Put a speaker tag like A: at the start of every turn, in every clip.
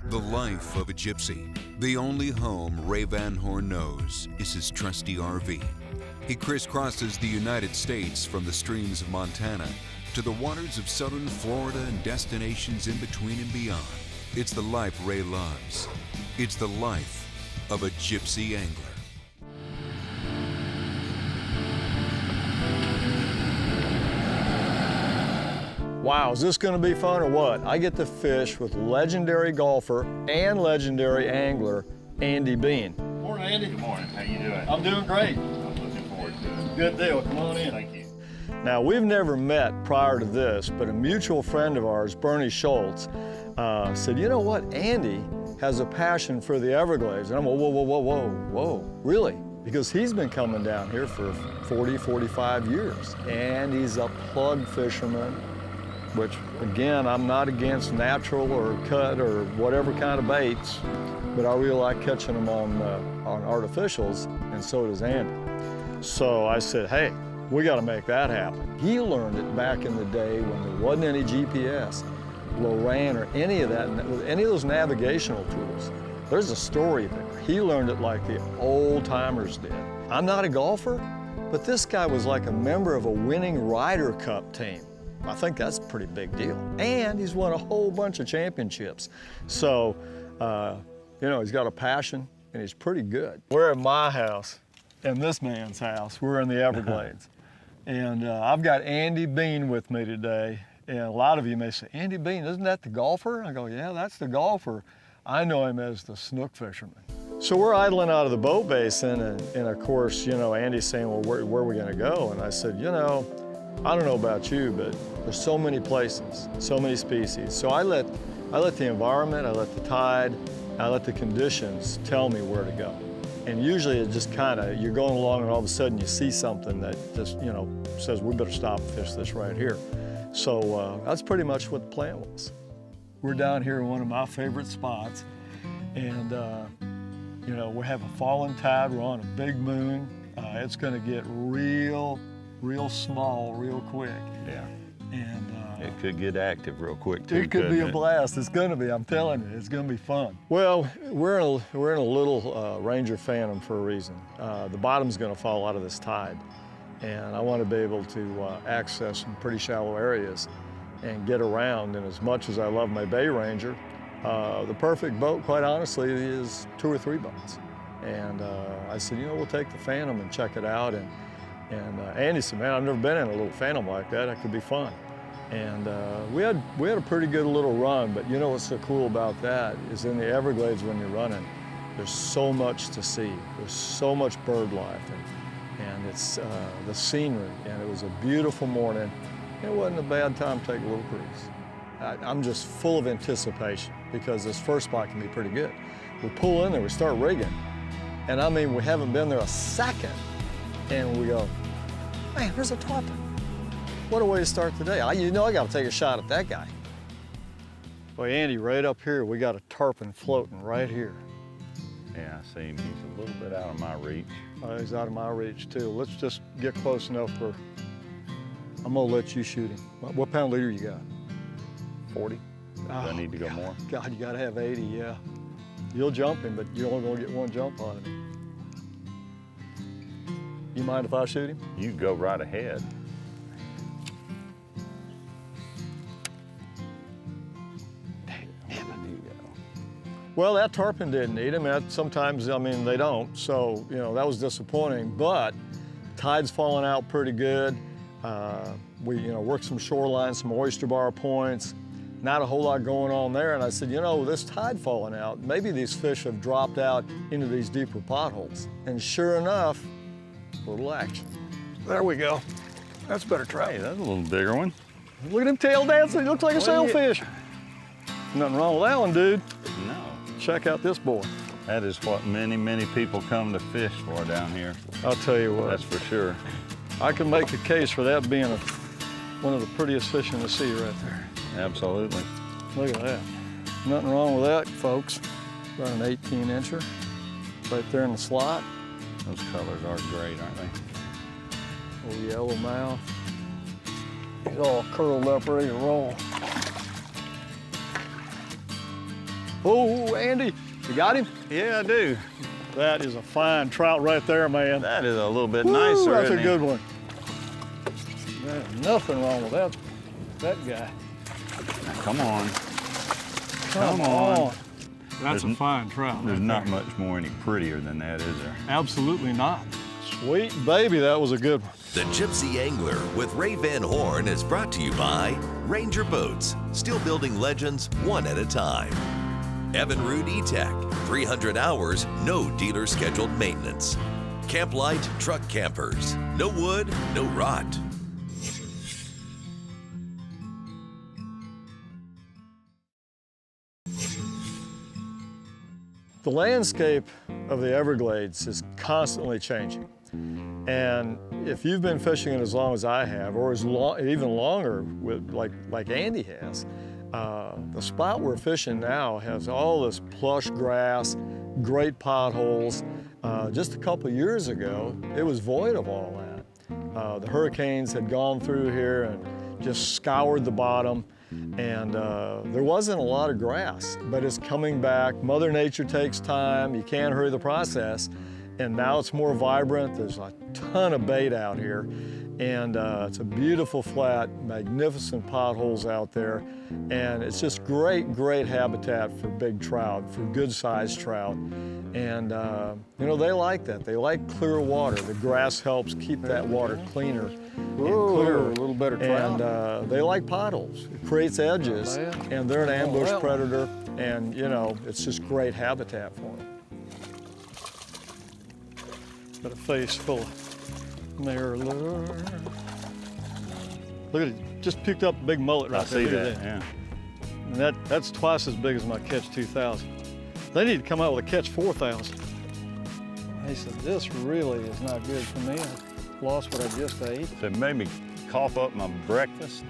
A: The life of a gypsy. The only home Ray Van Horn knows is his trusty RV. He crisscrosses the United States from the streams of Montana to the waters of southern Florida and destinations in between and beyond. It's the life Ray loves. It's the life of a gypsy angler.
B: Wow, is this gonna be fun or what? I get to fish with legendary golfer and legendary angler, Andy Bean.
C: Morning, Andy.
D: Good morning. How you doing?
B: I'm doing great.
D: I'm looking forward to it.
B: Good deal, come on in.
D: Thank you.
B: Now, we've never met prior to this, but a mutual friend of ours, Bernie Schultz, said, you know what, Andy has a passion for the Everglades. And I'm like, whoa, really? Because he's been coming down here for 40, 45 years, and he's a plug fisherman, which, again, I'm not against natural or cut or whatever kind of baits, but I really like catching them on artificials, and so does Andy. So I said, hey, we got to make that happen. He learned it back in the day when there wasn't any GPS, Loran, or any of that, any of those navigational tools. There's a story there. He learned it like the old timers did. I'm not a golfer, but this guy was like a member of a winning Ryder Cup team. I think that's a pretty big deal. And he's won a whole bunch of championships. So, you know, he's got a passion and he's pretty good. We're at my house and this man's house. We're in the Everglades. And I've got Andy Bean with me today. And a lot of you may say, Andy Bean, isn't that the golfer? I go, yeah, that's the golfer. I know him as the snook fisherman. So we're idling out of the boat basin, and of course, you know, Andy's saying, well, where are we gonna go? And I said, you know, I don't know about you, but there's so many places, so many species. So I let the environment, I let the tide, I let the conditions tell me where to go. And usually it just kind of, you're going along and all of a sudden you see something that just, you know, says we better stop and fish this right here. So that's pretty much what the plan was. We're down here in one of my favorite spots, and you know, we have a falling tide, we're on a big moon. It's gonna get real small real quick.
D: Yeah.
B: And
D: It could get active real quick too.
B: it could be a blast. It's gonna be, I'm telling you, it's gonna be fun. Well, we're in a little Ranger Phantom for a reason. The bottom's gonna fall out of this tide, and I want to be able to access some pretty shallow areas and get around. And as much as I love my Bay Ranger, the perfect boat, quite honestly, is 2 or 3 boats. And I said, you know, we'll take the Phantom and check it out. And Andy said, man, I've never been in a little Phantom like that. That could be fun. And we had a pretty good little run, but you know what's so cool about that is in the Everglades when you're running, there's so much to see. There's so much bird life, and it's the scenery, and it was a beautiful morning. It wasn't a bad time to take a little cruise. I'm just full of anticipation because this first spot can be pretty good. We pull in there, we start rigging, and I mean, we haven't been there a second, and we go, man, there's a tarpon. What a way to start the day. You know I got to take a shot at that guy. Well, Andy, right up here, we got a tarpon floating right here.
D: Yeah, I see him. He's a little bit out of my reach.
B: He's out of my reach, too. Let's just get close enough where I'm gonna let you shoot him. What pound leader you got?
D: 40? Do I need to go more?
B: God, you gotta have 80, yeah. You'll jump him, but you're only gonna get one jump on him. You mind if I shoot him?
D: You go right ahead.
B: Well, that tarpon didn't eat him. Sometimes, I mean, they don't. So, you know, that was disappointing. But tide's falling out pretty good. We, you know, worked some shoreline, some oyster bar points. Not a whole lot going on there. And I said, you know, this tide falling out, maybe these fish have dropped out into these deeper potholes. And sure enough, a little action. There we go. That's a better trout.
D: Hey, that's a little bigger one.
B: Look at him tail dancing. He looks like a sailfish. Nothing wrong with that one, dude.
D: No.
B: Check out this boy.
D: That is what many people come to fish for down here.
B: I'll tell you what.
D: That's for sure.
B: I can make a case for that being one of the prettiest fish in the sea right there.
D: Absolutely.
B: Look at that. Nothing wrong with that, folks. About an 18-incher right there in the slot.
D: Those colors are great, aren't they?
B: Little yellow mouth. He's all curled up, ready to roll. Oh, Andy, you got him?
D: Yeah, I do.
B: That is a fine trout right there, man.
D: That is a little bit
B: Woo,
D: nicer,
B: that's a
D: isn't
B: good
D: he?
B: one. There's nothing wrong with that guy.
D: Come on.
B: Come on. That's
D: There's
B: a fine trout.
D: There's
B: right
D: not
B: there.
D: much more any prettier than that, is there?
B: Absolutely not. Sweet baby, that was a good one.
C: The Gypsy Angler with Ray Van Horn is brought to you by Ranger Boats, still building legends one at a time. Evinrude E-Tech, 300 hours, no dealer scheduled maintenance. Camp Light Truck Campers, no wood, no rot.
B: The landscape of the Everglades is constantly changing. And if you've been fishing it as long as I have, or as long, even longer with like Andy has, the spot we're fishing now has all this plush grass, great potholes. Just a couple years ago, it was void of all that. The hurricanes had gone through here and just scoured the bottom, and there wasn't a lot of grass, but it's coming back. Mother Nature takes time, you can't hurry the process, and now it's more vibrant. There's a ton of bait out here, and it's a beautiful flat, magnificent potholes out there, and it's just great, great habitat for big trout, for good-sized trout. And you know, they like that. They like clear water. The grass helps keep that water cleaner and clearer.
E: A little better trout.
B: And they like potholes. It creates edges, and they're an ambush predator, and you know, it's just great habitat for them. Got a face full of Mirrolure. Look at it, just picked up a big mullet right
D: I
B: there.
D: see
B: Look at
D: that, yeah.
B: And that's twice as big as my catch 2000. They need to come out with a catch 4000. He said, this really is not good for me. I lost what I just ate.
D: It made me cough up my breakfast.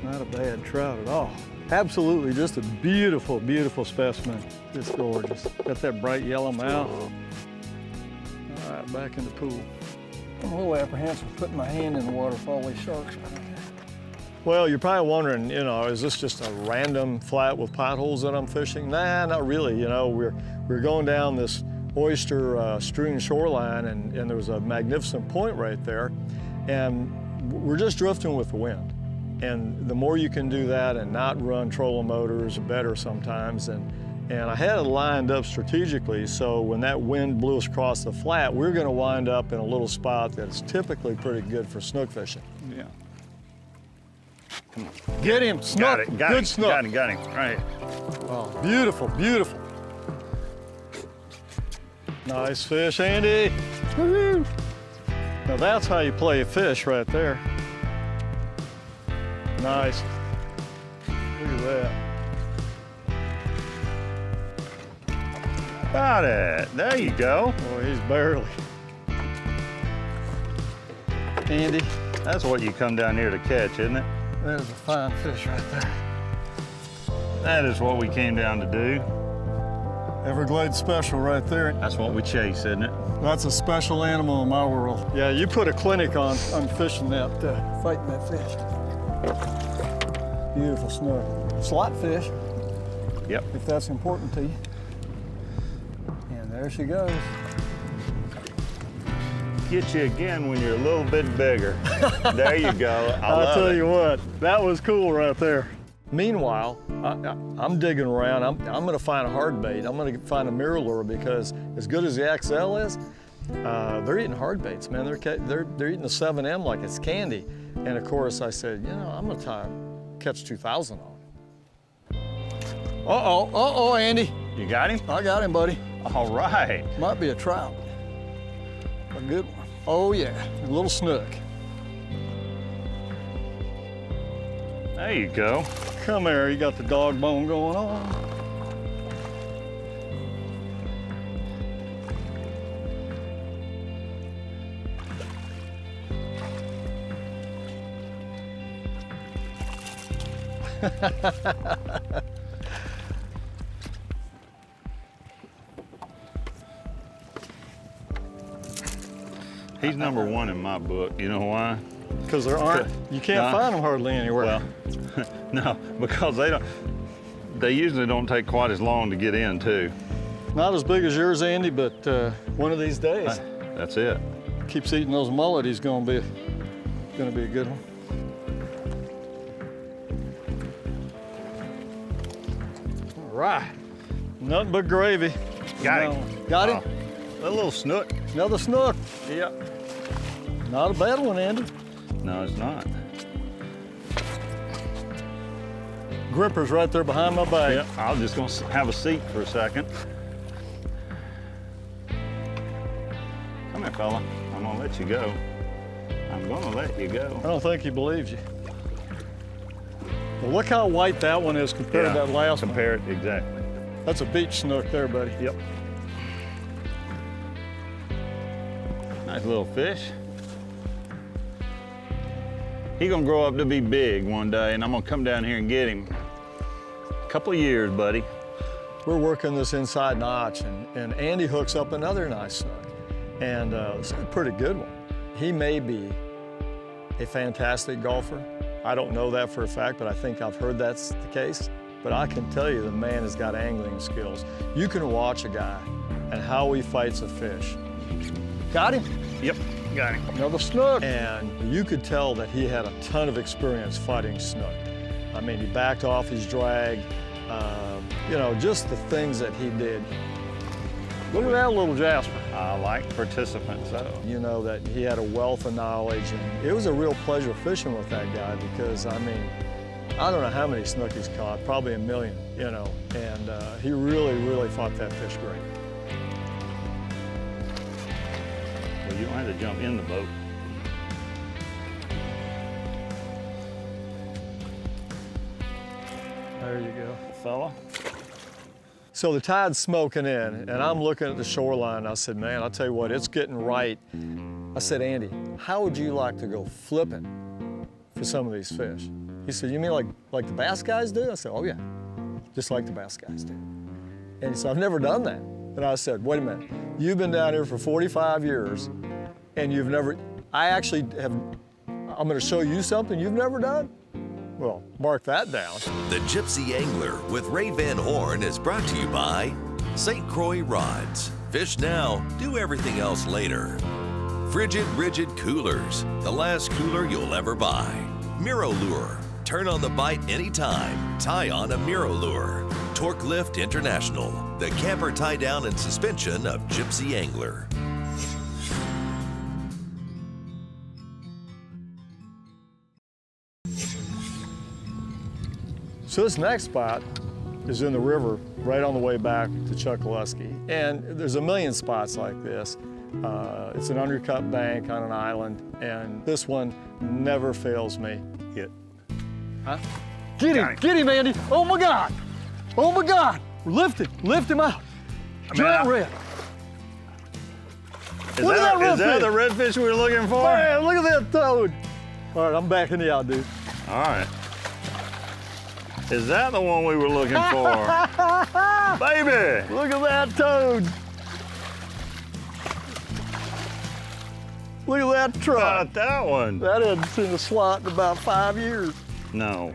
B: Not a bad trout at all. Absolutely, just a beautiful, beautiful specimen. Just gorgeous. Got that bright yellow mouth. All right, back in the pool.
E: I'm a little apprehensive putting my hand in the water with all these sharks.
B: Well, you're probably wondering, you know, is this just a random flat with potholes that I'm fishing? Nah, not really. You know, we're going down this oyster strewn shoreline, and there was a magnificent point right there, and we're just drifting with the wind. And the more you can do that and not run trolling motors, the better sometimes. And I had it lined up strategically, so when that wind blew us across the flat, we're going to wind up in a little spot that's typically pretty good for snook fishing.
D: Yeah. Come on.
B: Get him, snook.
D: Got it, got
B: Good
D: him,
B: snook.
D: got him, right.
B: Oh, beautiful, beautiful. Nice fish, Andy. Woo-hoo. Now that's how you play a fish right there. Nice. Look at that.
D: Got it. There you go.
B: Oh, he's barely. Andy,
D: That's what you come down here to catch, isn't it?
B: that is a fine fish right there.
D: That is what we came down to do.
B: Everglades special right there.
D: That's what we chase, isn't it?
B: That's a special animal in my world. Yeah, you put a clinic on fishing that, fighting that fish. Beautiful snook. Slot fish,
D: Yep.
B: if that's important to you. And there she goes.
D: Get you again when you're a little bit bigger. There you go.
B: I'll tell you what, that was cool right there. Meanwhile, I'm digging around. I'm going to find a hard bait. I'm going to find a Mirrolure, because as good as the XL is, they're eating hard baits, man. They're eating the 7M like it's candy. And of course, I said, you know, I'm going to catch 2000 on. Uh-oh, Andy.
D: You got him?
B: I got him, buddy.
D: All right.
B: Might be a trout. A good one. Oh yeah, a little snook.
D: There you go.
B: Come here, you got the dog bone going on.
D: He's number one in my book. You know why?
B: Because there aren't, you can't
D: No.
B: find them hardly anywhere.
D: Well, no, because they they usually don't take quite as long to get in too.
B: Not as big as yours, Andy, but one of these days.
D: That's it.
B: Keeps eating those mullet, he's gonna be a good one. All right, nothing but gravy.
D: Got him.
B: Got him?
D: A little snook.
B: Another snook.
D: Yep.
B: Not a bad one, Andy.
D: No, it's not.
B: Gripper's right there behind my back.
D: Yep. I'm just gonna have a seat for a second. Come here, fella. I'm gonna let you go. I'm gonna let you go.
B: I don't think he believes you. Well, look how white that one is compared to that last one.
D: Compare it, exactly.
B: That's a beach snook there, buddy.
D: Yep. Nice little fish. He's gonna grow up to be big one day, and I'm gonna come down here and get him. A couple of years, buddy.
B: We're working this inside notch, and Andy hooks up another nice snook. And it's a pretty good one. He may be a fantastic golfer. I don't know that for a fact, but I think I've heard that's the case. But I can tell you the man has got angling skills. You can watch a guy and how he fights a fish. Got him?
D: Yep, got him.
B: Another snook. And you could tell that he had a ton of experience fighting snook. I mean, he backed off his drag, you know, just the things that he did. Look at that little Jasper.
D: I like participants, so.
B: You know, that he had a wealth of knowledge, and it was a real pleasure fishing with that guy because, I mean, I don't know how many snook he's caught, probably a million, you know, and he really fought that fish great.
D: Well, you don't have to jump in the boat.
B: There you go.
D: Fella.
B: So the tide's smoking in, and I'm looking at the shoreline. I said, man, I'll tell you what, it's getting right. I said, Andy, how would you like to go flipping for some of these fish? He said, you mean like the bass guys do? I said, oh yeah, just like the bass guys do. And he said, I've never done that. And I said, wait a minute, you've been down here for 45 years, and you've never, I actually have, I'm gonna show you something you've never done? Well, mark that down.
C: The Gypsy Angler with Ray Van Horn is brought to you by St. Croix Rods. Fish now, do everything else later. FRIGID-RIGID Coolers, the last cooler you'll ever buy. Mirrolure, turn on the bite anytime, tie on a Mirrolure. TORKLIFT International, the camper tie down and suspension of Gypsy Angler.
B: So this next spot is in the river, right on the way back to Chokoloskee. And there's a million spots like this. It's an undercut bank on an island, and this one never fails me.
D: Hit.
B: Huh? Get him, Andy! Oh my God! Oh my God! Lift him out! Giant red! Look at that redfish!
D: Is that the redfish we were looking for?
B: Man, look at that toad! All right, I'm backing you out, dude.
D: All right. Is that the one we were looking for? Baby!
B: Look at that toad! Look at that truck!
D: Not that one.
B: That hadn't seen a slot in about 5 years.
D: No.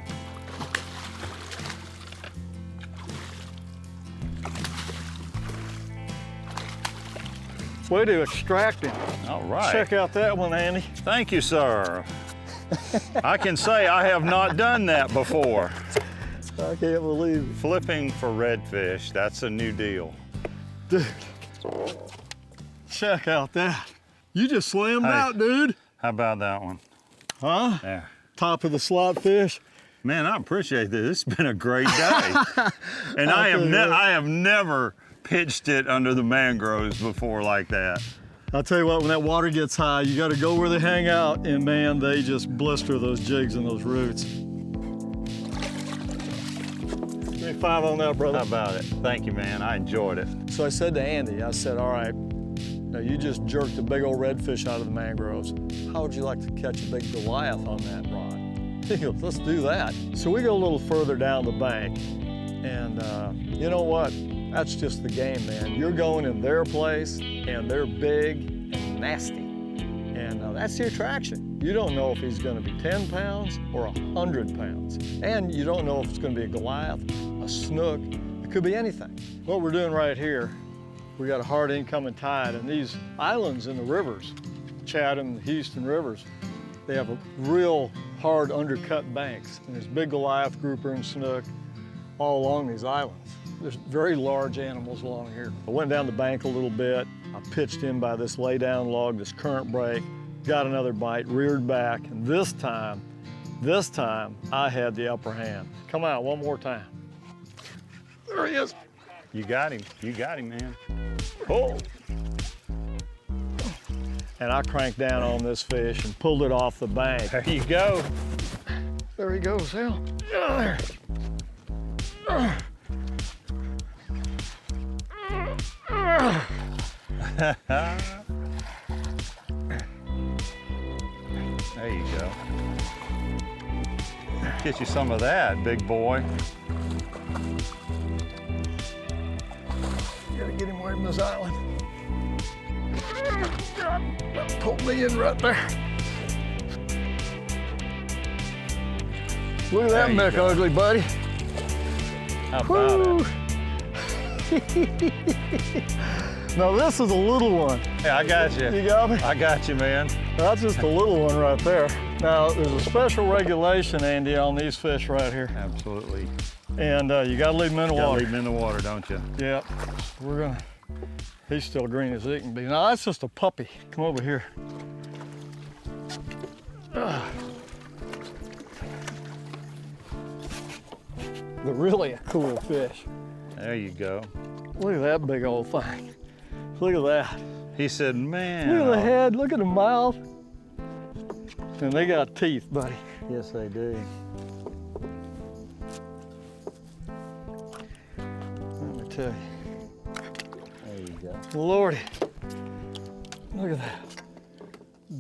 B: Way to extract him.
D: All right.
B: Check out that one, Andy.
D: Thank you, sir. I can say I have not done that before.
B: I can't believe it.
D: Flipping for redfish, that's a new deal.
B: Dude, check out that. You just slammed out, dude.
D: How about that one?
B: Huh?
D: Yeah.
B: Top of the slot fish.
D: Man, I appreciate this. It's been a great day. And I have never pitched it under the mangroves before like that.
B: I'll tell you what, when that water gets high, you gotta go where they hang out, and man, they just blister those jigs and those roots. Give me 5 on that, brother.
D: How about it? Thank you, man. I enjoyed it.
B: So I said to Andy, I said, all right, now you just jerked a big old redfish out of the mangroves. How would you like to catch a big Goliath on that rod? He goes, let's do that. So we go a little further down the bank, and you know what? That's just the game, man. You're going in their place, and they're big and nasty. And that's the attraction. You don't know if he's gonna be 10 pounds or 100 pounds. And you don't know if it's gonna be a Goliath a snook, it could be anything. What we're doing right here, we got a hard incoming tide, and these islands in the rivers, Chatham, the Houston rivers, they have a real hard undercut banks, and there's big Goliath grouper and snook all along these islands. There's very large animals along here. I went down the bank a little bit. I pitched in by this lay down log, this current break, got another bite, reared back, and this time I had the upper hand. Come out one more time. There he is.
D: You got him, man.
B: Oh. And I cranked down on this fish and pulled it off the bank.
D: There you go.
B: There he goes, Hal. There.
D: There you go. Get you some of that, big boy.
B: Gotta get him away from this island. That pulled me in right there. Look at that Mick Ugly, buddy.
D: How about
B: it? Now this is a little one.
D: Yeah, I got you.
B: You got me?
D: I got you, man.
B: That's just a little one right there. Now there's a special regulation, Andy, on these fish right here.
D: Absolutely.
B: And you gotta leave them in the water.
D: Leave them in the water, don't you?
B: Yep. We're gonna, he's still green as he can be. Now that's just a puppy. Come over here. They're really a cool fish.
D: There you go.
B: Look at that big old thing. Look at that.
D: He said, man.
B: Look at the head, look at the mouth. And they got teeth, buddy.
D: Yes, they do.
B: Let me tell you.
D: There you go.
B: Lordy. Look at that.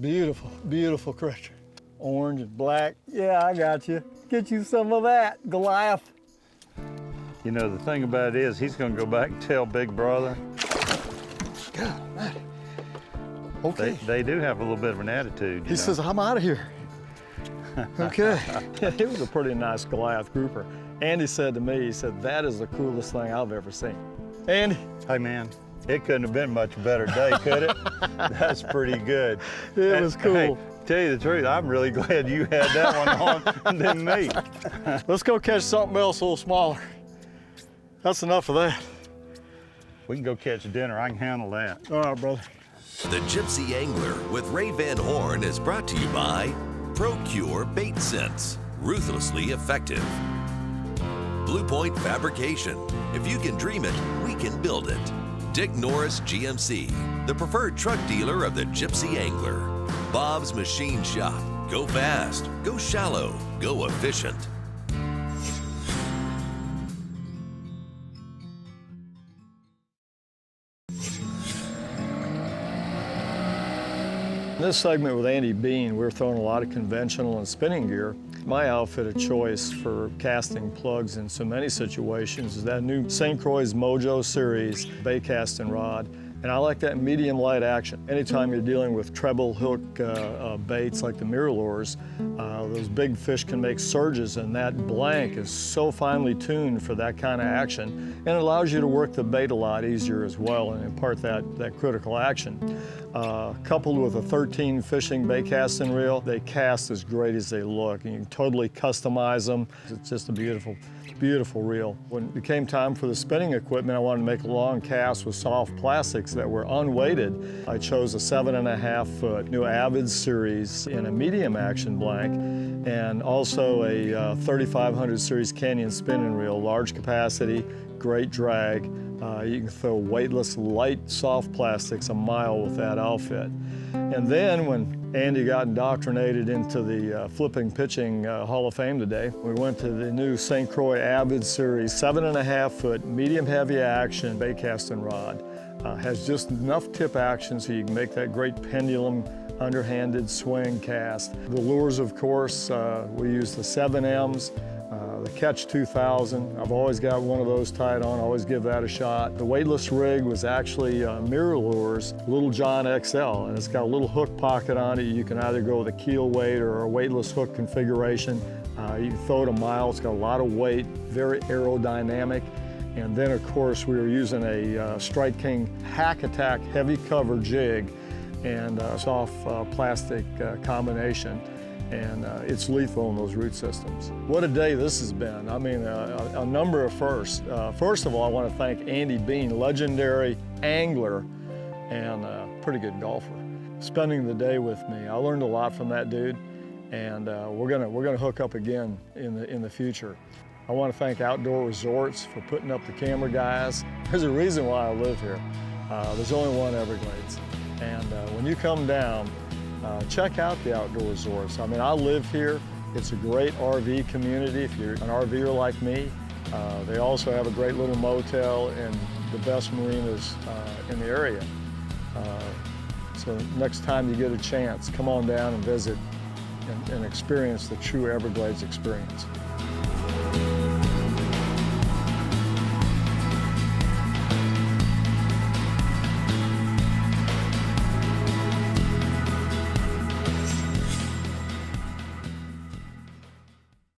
B: Beautiful, beautiful creature. Orange and black. Yeah, I got you. Get you some of that, Goliath.
D: You know, the thing about it is, he's going to go back and tell Big Brother.
B: God, man. Okay.
D: They do have a little bit of an attitude.
B: He says, I'm out of here. Okay. It was a pretty nice Goliath grouper. Andy said to me, he said, that is the coolest thing I've ever seen. Andy.
D: Hey, man, it couldn't have been a much better day, could it? That's pretty good.
B: It was cool.
D: Hey, tell you the truth, I'm really glad you had that one on than me.
B: Let's go catch something else a little smaller. That's enough of that.
D: We can go catch dinner. I can handle that.
B: All right, brother.
C: The Gypsy Angler with Ray Van Horn is brought to you by ProCure Bait Sense, ruthlessly effective. Blue Point Fabrication. If you can dream it, we can build it. Dick Norris GMC, the preferred truck dealer of the Gypsy Angler. Bob's Machine Shop. Go fast, go shallow, go efficient.
B: In this segment with Andy Bean, we're throwing a lot of conventional and spinning gear. My outfit of choice for casting plugs in so many situations is that new St. Croix Mojo series bait casting rod. And I like that medium light action. Anytime you're dealing with treble hook baits like the Mirrolures, those big fish can make surges, and that blank is so finely tuned for that kind of action, and it allows you to work the bait a lot easier as well and impart that critical action. Coupled with a 13 fishing bait casting reel, they cast as great as they look, and you can totally customize them. It's just a beautiful, beautiful reel. When it came time for the spinning equipment, I wanted to make a long cast with soft plastics that were unweighted. I chose a 7.5 foot new Avid series in a medium action blank, and also a 3500 series Canyon spinning reel, large capacity, great drag. You can throw weightless, light, soft plastics a mile with that outfit. And then when Andy got indoctrinated into the Flipping Pitching Hall of Fame today, we went to the new St. Croix Avid series, 7.5 foot, medium heavy action bait casting rod. Has just enough tip action so you can make that great pendulum underhanded swing cast. The lures, of course, we use the 7Ms. The Catch 2000, I've always got one of those tied on, always give that a shot. The weightless rig was actually Mirrolure's Little John XL, and it's got a little hook pocket on it. You can either go with a keel weight or a weightless hook configuration. You throw it a mile, it's got a lot of weight, very aerodynamic. And then of course we were using a Strike King Hack Attack heavy cover jig and soft plastic combination. And it's lethal in those root systems. What a day this has been. I mean, a number of firsts. First of all, I want to thank Andy Bean, legendary angler and pretty good golfer, spending the day with me. I learned a lot from that dude, and we're gonna hook up again in the future. I want to thank Outdoor Resorts for putting up the camera guys. There's a reason why I live here. There's only one Everglades, and when you come down, check out the Outdoor Resorts. I mean, I live here. It's a great RV community if you're an RVer like me. They also have a great little motel and the best marinas in the area. So next time you get a chance, come on down and visit and experience the true Everglades experience.